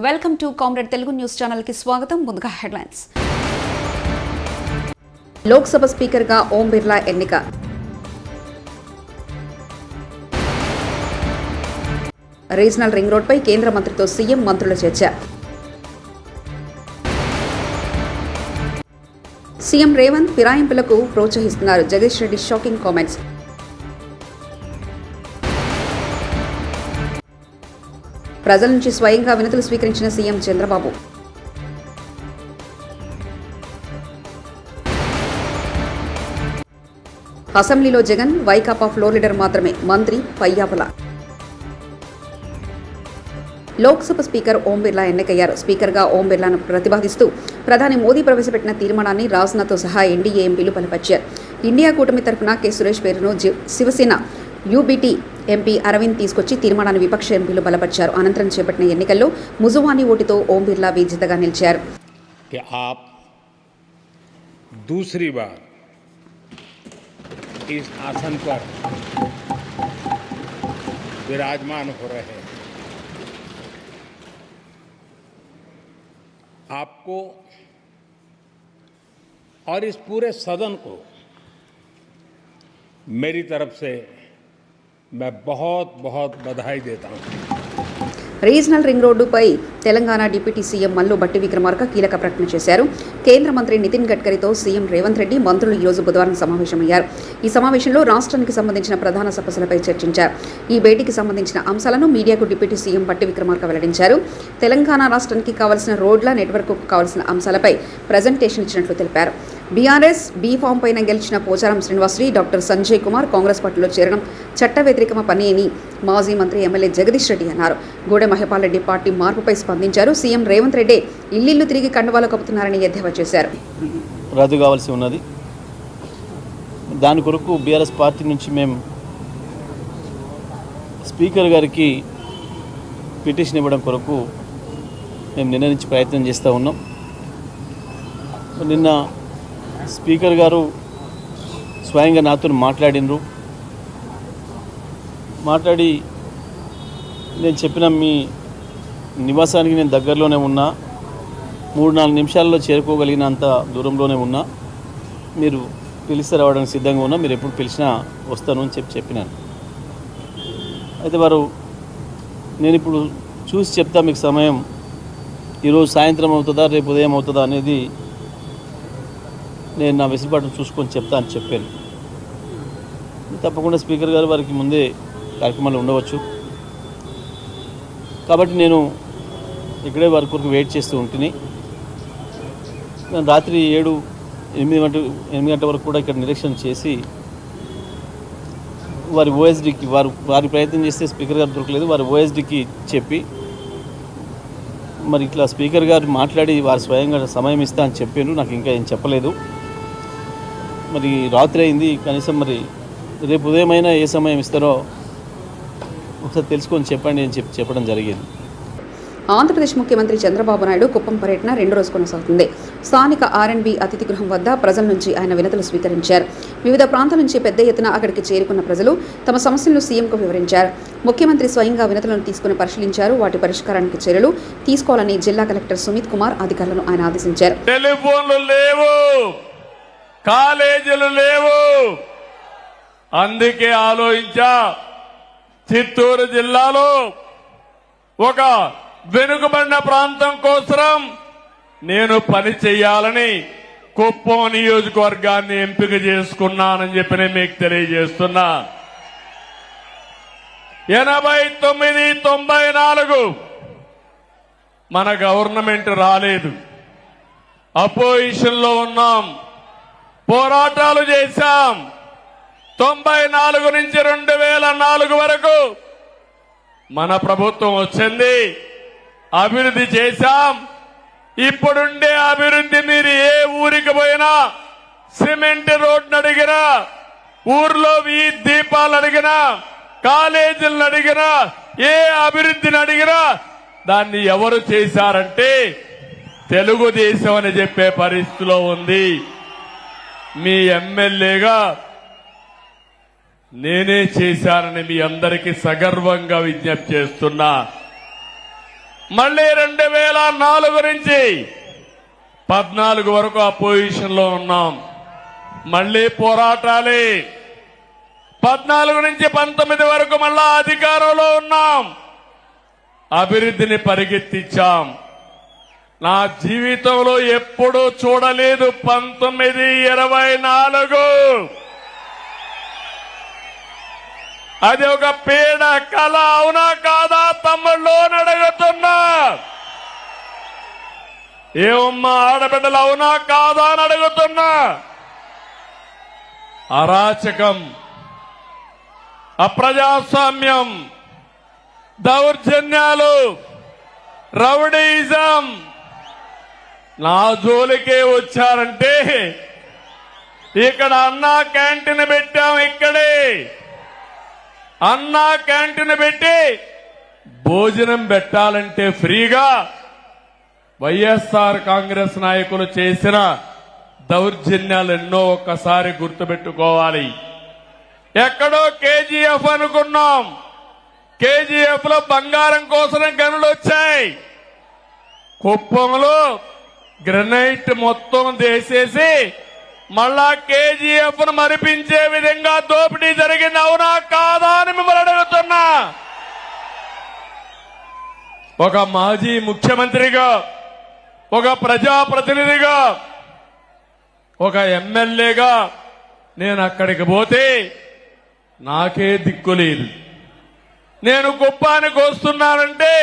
Welcome to comrade Telugu news channel కి స్వాగతం. ముందుగా హెడ్లైన్స్. లోక్సభ స్పీకర్ గా ఓం బిర్లా ఎన్నిక. రీజనల్ రింగ్ రోడ్ పై కేంద్ర మంత్రితో సీఎం మంత్రుల చర్చ. సీఎం రేవంత్ ఫిరాయింపులకు ప్రోత్సహిస్తున్నారు. Jagadish Reddy shocking comments. ప్రజల నుంచి స్వయంగా వినతులు స్వీకరించిన సీఎం చంద్రబాబు. అసెంబ్లీలో జగన్ వైకాపా ఫ్లోర్ లీడర్ మాత్రమే, మంత్రి పయ్యావుల. లోక్సభ స్పీకర్ ఓం బిర్లా ఎన్నికయ్యారు. స్పీకర్గా ఓం బిర్లాను ప్రతిపాదిస్తూ ప్రధాని మోదీ ప్రవేశపెట్టిన తీర్మానాన్ని రాజ్నాథ్తో సహా ఎన్డీఏ ఎంపీలు బలపరిచారు. ఇండియా కూటమి తరఫున కె సురేష్ పేరును శివసేన యూబీటీ ఎంపీ అరవింద్ తీసుకొచ్చి తీర్మానాన్ని విపక్ష ఎంపీలు బలపరిచారు. అనంతరం చేపట్టిన ఎన్నికల్లో ముజువానీ ఓటుతో ఓం బిర్లా విజేతగా నిలిచారు. दूसरी बार इस आसन पर विराजमान हो रहे हैं, आपको और इस पूरे सदन को मेरी तरफ से मैं बहुत बहुत बधाई देता हूं. రీజనల్ రింగ్ రోడ్డుపై తెలంగాణ డిప్యూటీ సీఎం మల్లు భట్టి విక్రమార్క కీలక ప్రకటన చేశారు. కేంద్ర మంత్రి నితిన్ గడ్కరీతో సీఎం రేవంత్ రెడ్డి మంత్రులు ఈరోజు బుధవారం సమావేశమయ్యారు. ఈ సమావేశంలో రాష్ట్రానికి సంబంధించిన ప్రధాన సమస్యలపై చర్చించారు. ఈ భేటీకి సంబంధించిన అంశాలను మీడియాకు డిప్యూటీ సీఎం భట్టి విక్రమార్క వెల్లడించారు. తెలంగాణ రాష్ట్రానికి కావాల్సిన రోడ్ల నెట్వర్క్కు కావాల్సిన అంశాలపై ప్రజెంటేషన్ ఇచ్చినట్లు తెలిపారు. బీఆర్ఎస్ బీ ఫామ్ పైన గెలిచిన పోచారం శ్రీనివాసరెడ్డి, డాక్టర్ సంజయ్ కుమార్ కాంగ్రెస్ పార్టీలో చేరడం చట్ట వ్యతిరేకమ పని అని మాజీ మంత్రి ఎమ్మెల్యే జగదీష్ రెడ్డి అన్నారు. గూడె మహిపాల్ రెడ్డి పార్టీ మార్పుపై స్పందించారు. సీఎం రేవంత్ రెడ్డి ఇల్లు తిరిగి కండువాలు కప్పుతున్నారని ఎద్దేవా చేశారు. రద్దు కావాల్సి ఉన్నది. దాని కొరకు బీఆర్ఎస్ పార్టీ నుంచి మేము స్పీకర్ గారికి పిటిషన్ ఇవ్వడం కొరకు మేము నిన్న నుంచి ప్రయత్నం చేస్తూ ఉన్నాం. నిన్న స్పీకర్ గారు స్వయంగా నాతో మాట్లాడినరు. మాట్లాడి నేను చెప్పిన మీ నివాసానికి నేను దగ్గరలోనే ఉన్నా, 3-4 నిమిషాల్లో చేరుకోగలిగినంత దూరంలోనే ఉన్నా, మీరు పిలిస్తే రావడానికి సిద్ధంగా ఉన్నా, మీరు ఎప్పుడు పిలిచినా వస్తాను అని చెప్పినాను. అయితే వారు నేను ఇప్పుడు చూసి చెప్తా మీకు సమయం ఈరోజు సాయంత్రం అవుతుందా రేపు ఉదయం అవుతుందా అనేది నేను నా వెసులుబాటును చూసుకొని చెప్తా అని చెప్పాను. తప్పకుండా స్పీకర్ గారు వారికి ముందే కార్యక్రమాలు ఉండవచ్చు కాబట్టి నేను ఇక్కడే వారి కొరకు వెయిట్ చేస్తూ ఉంటుంది. నేను రాత్రి 7-8 గంటల వరకు కూడా ఇక్కడ నిరీక్షణ చేసి వారి ఓఎస్డీకి వారి ప్రయత్నం చేస్తే స్పీకర్ గారు దొరకలేదు, వారి ఓఎస్డీకి చెప్పి మరి ఇట్లా స్పీకర్ గారు మాట్లాడి వారు స్వయంగా సమయం ఇస్తా అని చెప్పాను. నాకు ఇంకా ఏం చెప్పలేదు. మరి రాత్రి అయింది, కనీసం మరి రేపు ఉదయమైనా ఏ సమయం ఇస్తారో ఒకసారి తెలుసుకొని చెప్పండి అని చెప్పడం జరిగింది. ఆంధ్రప్రదేశ్ ముఖ్యమంత్రి చంద్రబాబు నాయుడు కుప్పం పర్యటన 2వ రోజు కొనసాగుతుంది. స్థానిక ఆర్ఎండ్బి అతిథి గృహం వద్ద ప్రజల నుంచి ఆయన వినతులు స్వీకరించారు. వివిధ ప్రాంతాల నుంచి పెద్ద ఎత్తున అక్కడికి చేరుకున్న ప్రజలు తమ సమస్యలను సీఎంకు వివరించారు. ముఖ్యమంత్రి స్వయంగా వినతులను తీసుకుని పరిశీలించారు. వాటి పరిష్కారానికి చర్యలు తీసుకోవాలని జిల్లా కలెక్టర్ సుమిత్ కుమార్ అధికారులను ఆయన ఆదేశించారు. టెలిఫోన్లు లేవు, కాలేజీలు లేవు, అందుకే ఆలోచించా చిత్తూరు జిల్లాలో ఒక వెనుకబడిన ప్రాంతం కోసం నేను పని చేయాలని కుప్పం నియోజకవర్గాన్ని ఎంపిక చేసుకున్నానని చెప్పి నేను మీకు తెలియజేస్తున్నా. 89-94 మన గవర్నమెంట్ రాలేదు, అపోజిషన్ లో ఉన్నాం, పోరాటాలు చేశాం. 94 నుంచి 2004 వరకు మన ప్రభుత్వం వచ్చింది, అభివృద్ధి చేశాం. ఇప్పుడుండే అభివృద్ధి మీరు ఏ ఊరికి పోయినా, సిమెంట్ రోడ్ను అడిగినా, ఊర్లో వీధి దీపాలు అడిగినా, కాలేజీలను అడిగినా, ఏ అభివృద్ధిని అడిగినా దాన్ని ఎవరు చేశారంటే తెలుగుదేశం అని చెప్పే పరిస్థితిలో ఉంది. మీ ఎమ్మెల్యేగా నేనే చేశానని మీ అందరికీ సగర్వంగా విజ్ఞప్తి చేస్తున్నా. మళ్ళీ 2004 నుంచి 14 వరకు ఆ పొజిషన్లో ఉన్నాం. మళ్ళీ పోరాటాలే. 14 నుంచి 19 వరకు మళ్ళా అధికారంలో ఉన్నాం. అభివృద్ధిని పరిగెత్తించాం. నా జీవితంలో ఎప్పుడూ చూడలేదు 1924. అది ఒక పీడ కళ, అవునా కాదా తమ్ముళ్ళు అని అడుగుతున్నా. ఏమమ్మా ఆడబిడ్డలు, అవునా కాదా అని అడుగుతున్నా. అరాచకం, అప్రజాస్వామ్యం, దౌర్జన్యాలు, రౌడీయిజం నా జోలికే వచ్చారంటే ఇక్కడ అన్నా క్యాంటీన్ పెట్టాం. ఇక్కడే అన్నా క్యాంటీన్ పెట్టి భోజనం పెట్టాలంటే ఫ్రీగా వైఎస్ఆర్ కాంగ్రెస్ నాయకులు చేసిన దౌర్జన్యాలు ఎన్నో ఒక్కసారి గుర్తుపెట్టుకోవాలి. ఎక్కడో కేజీఎఫ్ అనుకున్నాం. కేజీఎఫ్ లో బంగారం కోసం గనులు వచ్చాయి. కుప్పంలో గ్రనైట్ మొత్తం దేసేసి మళ్ళా కేజీఎఫ్ ను మరిపించే విధంగా దోపిడీ జరిగింది, అవునా కాదా అని మిమ్మల్ని అడుగుతున్నా. ఒక మాజీ ముఖ్యమంత్రిగా, ఒక ప్రజాప్రతినిధిగా, ఒక ఎమ్మెల్యేగా నేను అక్కడికి పోతే నాకే దిక్కు లేదు. నేను కుప్పానికి వస్తున్నానంటే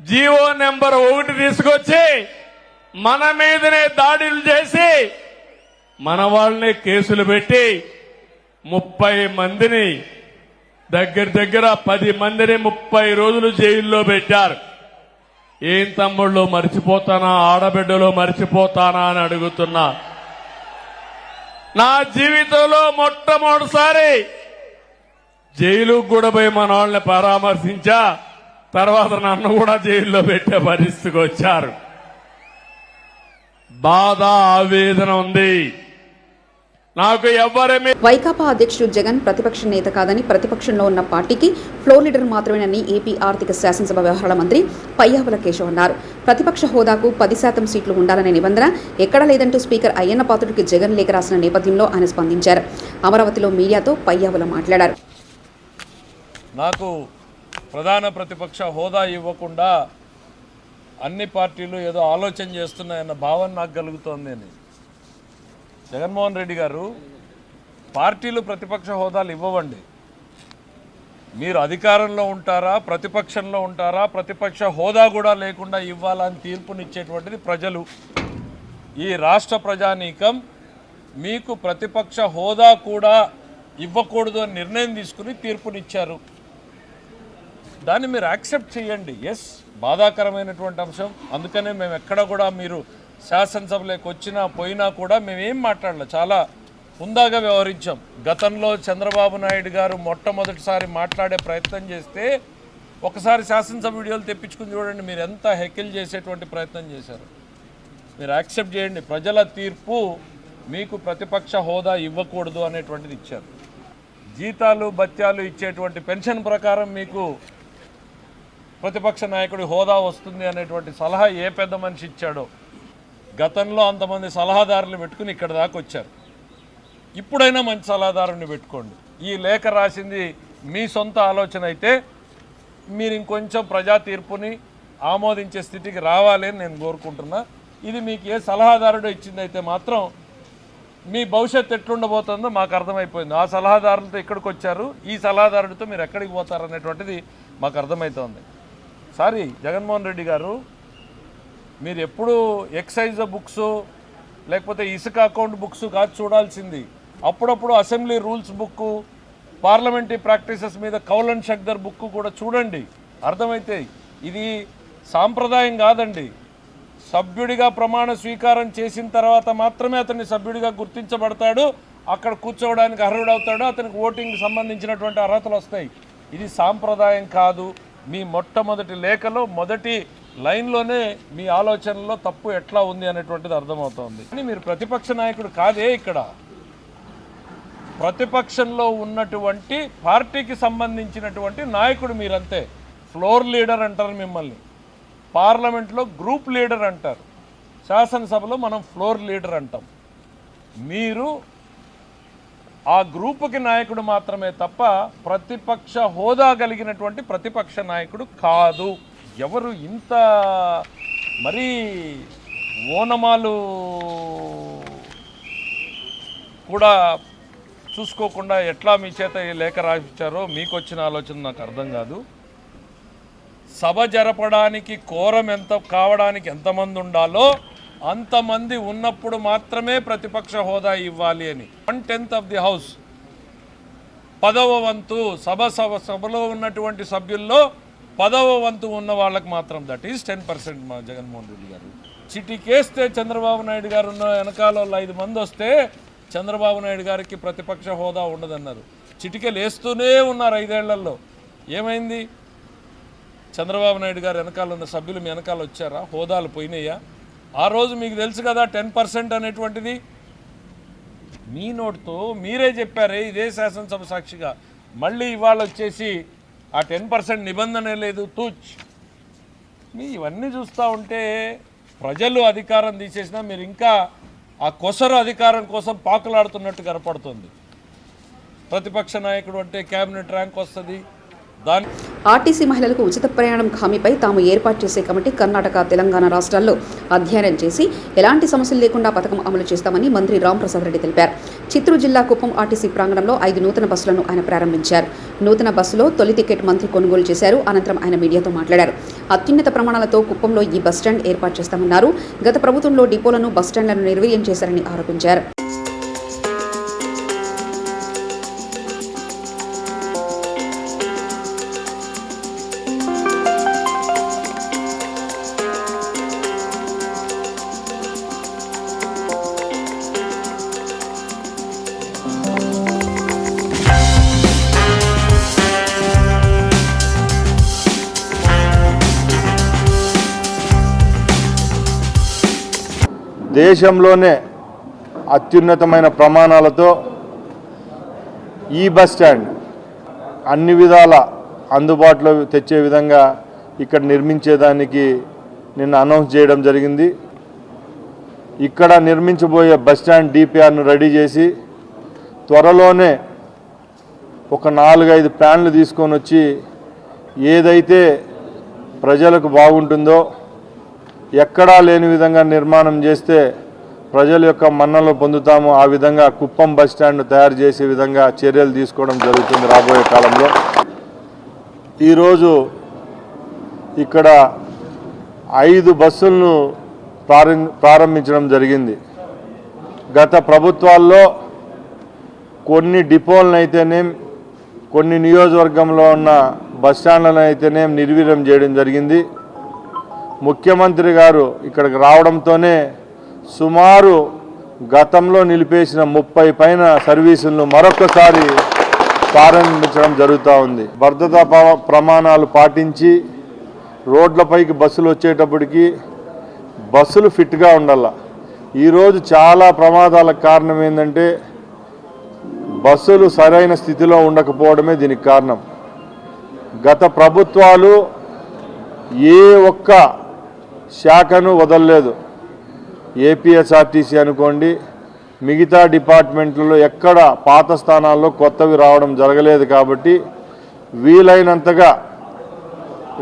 జీవో నెంబర్ 1 తీసుకొచ్చి మన మీదనే దాడులు చేసి మన వాళ్ళనే కేసులు పెట్టి 30 మందిని దగ్గర 10 మందిని 30 రోజులు జైల్లో పెట్టారు. ఏం తమ్ముళ్ళు మర్చిపోతానా, ఆడబిడ్డలో మర్చిపోతానా అని అడుగుతున్నా. నా జీవితంలో మొట్టమొదటిసారి జైలుకు కూడా పోయి మన వాళ్ళని పరామర్శించా. తర్వాత నన్ను కూడా జైల్లో పెట్టే పరిస్థితికి వచ్చారు. బాధ, ఆవేదన ఉంది నాకు. ఎవరేమీ వైకాపా అధ్యక్షుడు జగన్ ప్రతిపక్ష నేత కాదని, ప్రతిపక్షంలో ఉన్న పార్టీకి ఫ్లోర్ లీడర్ మాత్రమేనని ఏపీ ఆర్థిక శాసనసభ వ్యవహారాల మంత్రి పయ్యావుల కేశవ్ అన్నారు. ప్రతిపక్ష హోదాకు 10% సీట్లు ఉండాలనే నిబంధన ఎక్కడా లేదంటూ స్పీకర్ అయ్యన్న పాత్రుడికి జగన్ లేఖ రాసిన నేపథ్యంలో ఆయన స్పందించారు. అమరావతిలో మీడియాతో పయ్యావుల మాట్లాడారు. నాకు ప్రధాన ప్రతిపక్ష హోదా ఇవ్వకుండా అన్ని పార్టీలు ఏదో ఆలోచన చేస్తున్నాయన్న భావన నాకు కలుగుతోంది అని. జగన్మోహన్ రెడ్డి గారు, పార్టీలు ప్రతిపక్ష హోదాలు ఇవ్వవండి. మీరు అధికారంలో ఉంటారా, ప్రతిపక్షంలో ఉంటారా, ప్రతిపక్ష హోదా కూడా లేకుండా ఇవ్వాలని తీర్పునిచ్చేటువంటిది ప్రజలు. ఈ రాష్ట్ర ప్రజానీకం మీకు ప్రతిపక్ష హోదా కూడా ఇవ్వకూడదు అని నిర్ణయం తీసుకుని తీర్పునిచ్చారు. దాన్ని మీరు యాక్సెప్ట్ చేయండి. ఎస్, బాధాకరమైనటువంటి అంశం. అందుకనే మేము ఎక్కడ కూడా మీరు శాసనసభలోకి వచ్చినా పోయినా కూడా మేమేం మాట్లాడలే, చాలా హుందాగా వ్యవహరించాం. గతంలో చంద్రబాబు నాయుడు గారు మొట్టమొదటిసారి మాట్లాడే ప్రయత్నం చేస్తే ఒకసారి శాసనసభ వీడియోలు తెప్పించుకుని చూడండి, మీరు ఎంత హెకిల్ చేసేటువంటి ప్రయత్నం చేశారు. మీరు యాక్సెప్ట్ చేయండి. ప్రజల తీర్పు మీకు ప్రతిపక్ష హోదా ఇవ్వకూడదు అనేటువంటిది ఇచ్చారు. జీతాలు భత్యాలు ఇచ్చేటువంటి పెన్షన్ ప్రకారం మీకు ప్రతిపక్ష నాయకుడి హోదా వస్తుంది అనేటువంటి సలహా ఏ పెద్ద మనిషి ఇచ్చాడో. గతంలో అంతమంది సలహాదారులు పెట్టుకుని ఇక్కడ దాకా వచ్చారు. ఇప్పుడైనా మంచి సలహాదారుని పెట్టుకోండి. ఈ లేఖ రాసింది మీ సొంత ఆలోచన అయితే మీరు ఇంకొంచెం ప్రజా తీర్పుని ఆమోదించే స్థితికి రావాలి అని నేను కోరుకుంటున్నా. ఇది మీకు ఏ సలహాదారుడు ఇచ్చిందైతే మాత్రం మీ భవిష్యత్తు ఎట్లుండబోతుందో మాకు అర్థమైపోయింది. ఆ సలహాదారులతో ఇక్కడికి వచ్చారు, ఈ సలహాదారుడితో మీరు ఎక్కడికి పోతారనేటువంటిది మాకు అర్థమవుతోంది. సారీ జగన్మోహన్ రెడ్డి గారు, మీరు ఎప్పుడు ఎక్సైజ్ బుక్స్ లేకపోతే ఇసుక అకౌంట్ బుక్స్ కాదు చూడాల్సింది. అప్పుడప్పుడు assembly rules book, parliamentary practices మీద కౌలన్ షక్దర్ బుక్ కూడా చూడండి, అర్థమైతే. ఇది సాంప్రదాయం కాదండి. సభ్యుడిగా ప్రమాణ స్వీకారం చేసిన తర్వాత మాత్రమే అతన్ని సభ్యుడిగా గుర్తించబడతాడు, అక్కడ కూర్చోవడానికి అర్హుడవుతాడు, అతనికి ఓటింగ్కి సంబంధించినటువంటి అర్హతలు వస్తాయి. ఇది సాంప్రదాయం కాదు. మీ మొట్టమొదటి లేఖలో మొదటి లైన్లోనే మీ ఆలోచనలో తప్పు ఎట్లా ఉంది అనేటువంటిది అర్థమవుతోంది. కానీ మీరు ప్రతిపక్ష నాయకుడు కాదే. ఇక్కడ ప్రతిపక్షంలో ఉన్నటువంటి పార్టీకి సంబంధించినటువంటి నాయకుడు మీరంతే. ఫ్లోర్ లీడర్ అంటారు మిమ్మల్ని. పార్లమెంట్లో గ్రూప్ లీడర్ అంటారు, శాసనసభలో మనం ఫ్లోర్ లీడర్ అంటాం. మీరు ఆ గ్రూపుకి నాయకుడు మాత్రమే తప్ప ప్రతిపక్ష హోదా కలిగినటువంటి ప్రతిపక్ష నాయకుడు కాదు. ఎవరు ఇంత మరీ ఓనమాలు కూడా చూసుకోకుండా ఎట్లా మీ చేత ఈ లేఖ రాయించారో మీకు వచ్చిన ఆలోచన నాకు అర్థం కాదు. సభ జరపడానికి కోరం ఎంత కావడానికి ఎంతమంది ఉండాలో అంతమంది ఉన్నప్పుడు మాత్రమే ప్రతిపక్ష హోదా ఇవ్వాలి అని. 1/10 ఆఫ్ ది హౌస్, 10వ వంతు సభలో ఉన్నటువంటి సభ్యుల్లో 10వ వంతు ఉన్న వాళ్ళకి మాత్రం, దట్ ఈజ్ 10%. మా జగన్మోహన్ రెడ్డి గారు చిటికేస్తే చంద్రబాబు నాయుడు గారు ఉన్న వెనకాల 5 మంది వస్తే చంద్రబాబు నాయుడు గారికి ప్రతిపక్ష హోదా ఉండదన్నారు. చిటికెలు వేస్తూనే ఉన్నారు 5 ఏళ్లలో. ఏమైంది? చంద్రబాబు నాయుడు గారు వెనకాల ఉన్న సభ్యులు మీ వెనకాల వచ్చారా? హోదాలు పోయినాయా? ఆ రోజు మీకు తెలుసు కదా 10% అనేటువంటిది. మీ నోటితో మీరే చెప్పారే ఇదే శాసనసభ సాక్షిగా. మళ్ళీ ఇవాళ వచ్చేసి ఆ 10% నిబంధనే లేదు తూచ్. మీ ఇవన్నీ చూస్తూ ఉంటే ప్రజలు అధికారం తీసేసినా మీరు ఇంకా ఆ కొసరు అధికారం కోసం పాకులాడుతున్నట్టు కనపడుతుంది. ప్రతిపక్ష నాయకుడు అంటే క్యాబినెట్ ర్యాంక్ వస్తుంది. ఆర్టీసీ మహిళలకు ఉచిత ప్రయాణం హామీపై తాము ఏర్పాటు చేసే కమిటీ కర్ణాటక, తెలంగాణ రాష్ట్రాల్లో అధ్యయనం చేసి ఎలాంటి సమస్యలు లేకుండా పథకం అమలు చేస్తామని మంత్రి రాంప్రసాద్ రెడ్డి తెలిపారు. చిత్తూరు జిల్లా కుప్పం ఆర్టీసీ ప్రాంగణంలో 5 నూతన బస్సులను ఆయన ప్రారంభించారు. నూతన బస్సులో తొలి టికెట్ మంత్రి కొనుగోలు చేశారు. అనంతరం ఆయన మీడియాతో మాట్లాడారు. అత్యున్నత ప్రమాణాలతో కుప్పంలో ఈ బస్టాండ్ ఏర్పాటు చేస్తామన్నారు. గత ప్రభుత్వంలో డిపోలను బస్టాండ్లను నిర్వీర్యం చేశారని ఆరోపించారు. దేశంలోనే అత్యున్నతమైన ప్రమాణాలతో ఈ బస్ స్టాండ్ అన్ని విధాల అందుబాటులో తెచ్చే విధంగా ఇక్కడ నిర్మించేదానికి నిన్న అనౌన్స్ చేయడం జరిగింది. ఇక్కడ నిర్మించబోయే బస్ స్టాండ్ డిపిఆర్ను రెడీ చేసి త్వరలోనే ఒక 4-5 ప్లాన్లు తీసుకొని వచ్చి ఏదైతే ప్రజలకు బాగుంటుందో, ఎక్కడా లేని విధంగా నిర్మాణం చేస్తే ప్రజల యొక్క మన్ననలు పొందుతాము, ఆ విధంగా కుప్పం బస్ స్టాండ్ తయారు చేసే విధంగా చర్యలు తీసుకోవడం జరుగుతుంది రాబోయే కాలంలో. ఈరోజు ఇక్కడ 5 బస్సులను ప్రారంభించడం జరిగింది. గత ప్రభుత్వాల్లో కొన్ని డిపోలను అయితేనేం, కొన్ని నియోజకవర్గంలో ఉన్న బస్ స్టాండ్లను అయితేనేం నిర్వీర్యం చేయడం జరిగింది. ముఖ్యమంత్రి గారు ఇక్కడికి రావడంతోనే సుమారు గతంలో నిలిపేసిన 30 పైన సర్వీసులను మరొకసారి ప్రారంభించడం జరుగుతూ ఉంది. భద్రతా ప్రమాణాలు పాటించి రోడ్లపైకి బస్సులు వచ్చేటప్పటికి బస్సులు ఫిట్గా ఉండాల. ఈరోజు చాలా ప్రమాదాలకు కారణం ఏంటంటే బస్సులు సరైన స్థితిలో ఉండకపోవడమే దీనికి కారణం. గత ప్రభుత్వాలు ఏ ఒక్క శాఖను వదలలేదు. ఏపీఎస్ఆర్టీసీ అనుకోండి, మిగతా డిపార్ట్మెంట్లలో ఎక్కడ పాత స్థానాల్లో కొత్తవి రావడం జరగలేదు. కాబట్టి వీలైనంతగా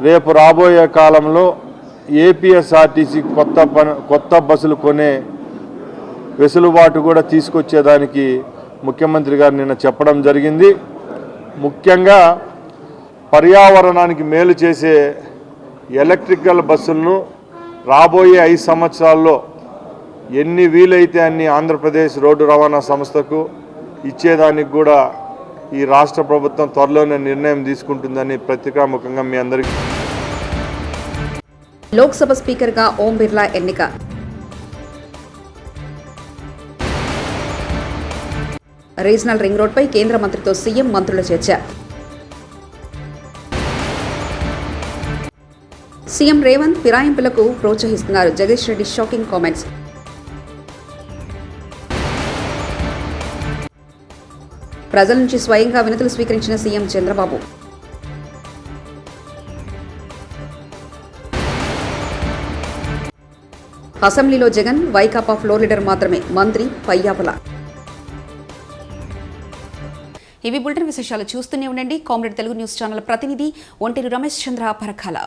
రేపు రాబోయే కాలంలో ఏపీఎస్ఆర్టీసీ కొత్త బస్సులు కొనే వెసులుబాటు కూడా తీసుకొచ్చేదానికి ముఖ్యమంత్రి గారు నిన్న చెప్పడం జరిగింది. ముఖ్యంగా పర్యావరణానికి మేలు చేసే ఎలక్ట్రికల్ బస్సులను రాబోయే 5 సంవత్సరాల్లో ఎన్ని వీలైతే అన్ని ఆంధ్రప్రదేశ్ రోడ్డు రవాణా సంస్థకు ఇచ్చేదానికి కూడా ఈ రాష్ట్ర ప్రభుత్వం త్వరలోనే నిర్ణయం తీసుకుంటుందని పత్రికాముఖంగా మీ అందరికీ. లోక్సభ స్పీకర్గా ఓం బిర్లా ఎన్నిక. రీజనల్ రింగ్ రోడ్పై కేంద్ర మంత్రితో సీఎం మంత్రుల చర్చ. సీఎం రేవంత్ ఫిరాయింపులకు ప్రోత్సహిస్తున్నారు. Jagadish Reddy shocking comments. ప్రజల నుంచి స్వయంగా వినతులు స్వీకరించిన సీఎం చంద్రబాబు. అసెంబ్లీలో జగన్, వైకాపా ఫ్లోర్ లీడర్ మాత్రమే, మంత్రి పయ్యావుల. ఇవి బులెటిన్ విశేషాలు. చూస్తూనే ఉండండి కామ్రేడ్ తెలుగు న్యూస్ ఛానల్. ప్రతినిధి ఒంటేరు రమేష్ చంద్ర పరకాల.